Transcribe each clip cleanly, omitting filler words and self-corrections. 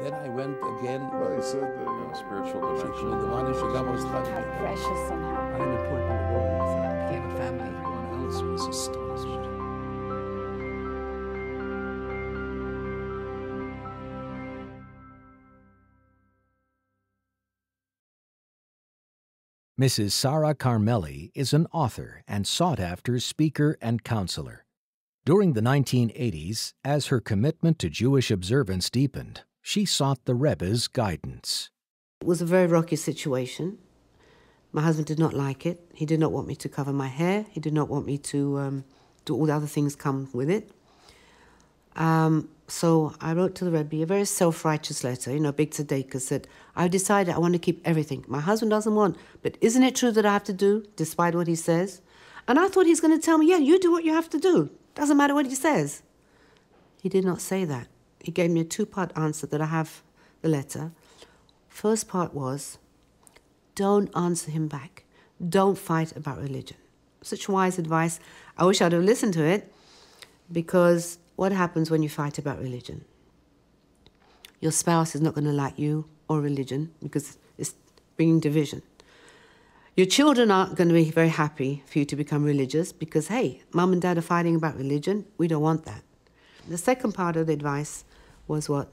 Then I went again. Well, he said Spiritual dimension. How precious and how important it was. And I became a family. Everyone else was astonished. Mrs. Sarah Carmelli is an author and sought-after speaker and counselor. During the 1980s, as her commitment to Jewish observance deepened, she sought the Rebbe's guidance. It was a very rocky situation. My husband did not like it. He did not want me to cover my hair. He did not want me to do all the other things come with it. So I wrote to the Rebbe a very self-righteous letter, big tzedekah, said, I've decided I want to keep everything. My husband doesn't want, but isn't it true that I have to do, despite what he says? And I thought he's going to tell me, yeah, you do what you have to do. Doesn't matter what he says. He did not say that. He gave me a two-part answer that I have the letter. First part was, don't answer him back. Don't fight about religion. Such wise advice. I wish I'd have listened to it, because what happens when you fight about religion? Your spouse is not going to like you or religion because it's bringing division. Your children aren't going to be very happy for you to become religious because, hey, mum and dad are fighting about religion. We don't want that. The second part of the advice was what?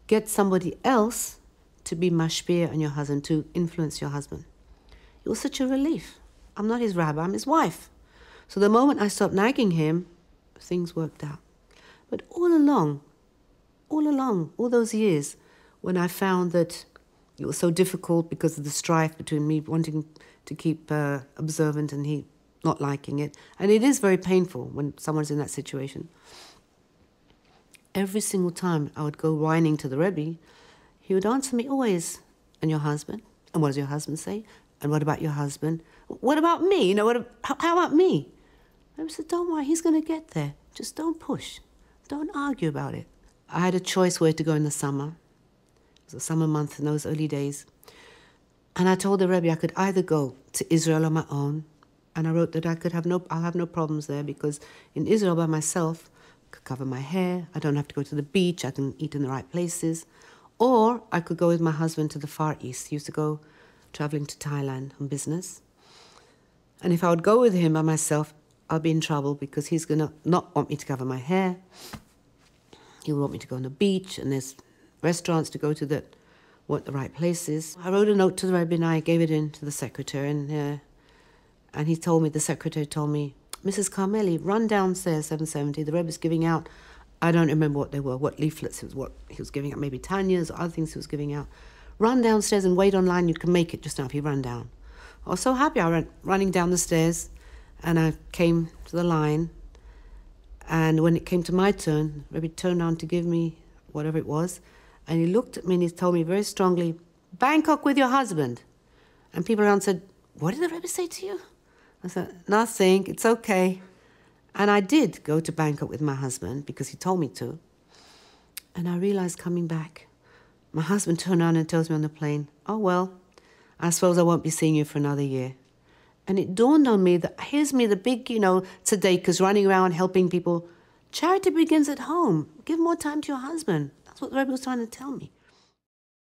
Get somebody else to be mashpia on your husband, to influence your husband. It was such a relief. I'm not his rabbi, I'm his wife. So the moment I stopped nagging him, things worked out. But all along, all those years, when I found that it was so difficult because of the strife between me wanting to keep observant and he not liking it, and it is very painful when someone's in that situation, every single time I would go whining to the Rebbe, he would answer me always, and your husband? And what does your husband say? And what about your husband? What about me? How about me? I said, don't worry, he's going to get there. Just don't push. Don't argue about it. I had a choice where to go in the summer. It was a summer month in those early days. And I told the Rebbe I could either go to Israel on my own, and I wrote that I'll have no problems there because in Israel by myself, I could cover my hair, I don't have to go to the beach, I can eat in the right places. Or I could go with my husband to the Far East. He used to go traveling to Thailand on business. And if I would go with him by myself, I'll be in trouble because he's going to not want me to cover my hair. He will want me to go on the beach, and there's restaurants to go to that weren't the right places. I wrote a note to the Rebbe and I gave it in to the secretary, and he told me, the secretary told me, Mrs. Carmelli, run downstairs, 770, the Rebbe's giving out, I don't remember what they were, what leaflets, what he was giving out, maybe Tanya's or other things he was giving out. Run downstairs and wait online, you can make it just now if you run down. I was so happy, I went running down the stairs, and I came to the line, and when it came to my turn, Rebbe turned around to give me whatever it was, and he looked at me and he told me very strongly, Bangkok with your husband. And people around said, what did the Rebbe say to you? I said, nothing, it's okay. And I did go to Bangkok with my husband because he told me to. And I realized coming back, my husband turned around and tells me on the plane, oh well, I suppose I won't be seeing you for another year. And it dawned on me that here's me, the big, tzedekahs running around helping people. Charity begins at home. Give more time to your husband. That's what the Rebbe was trying to tell me.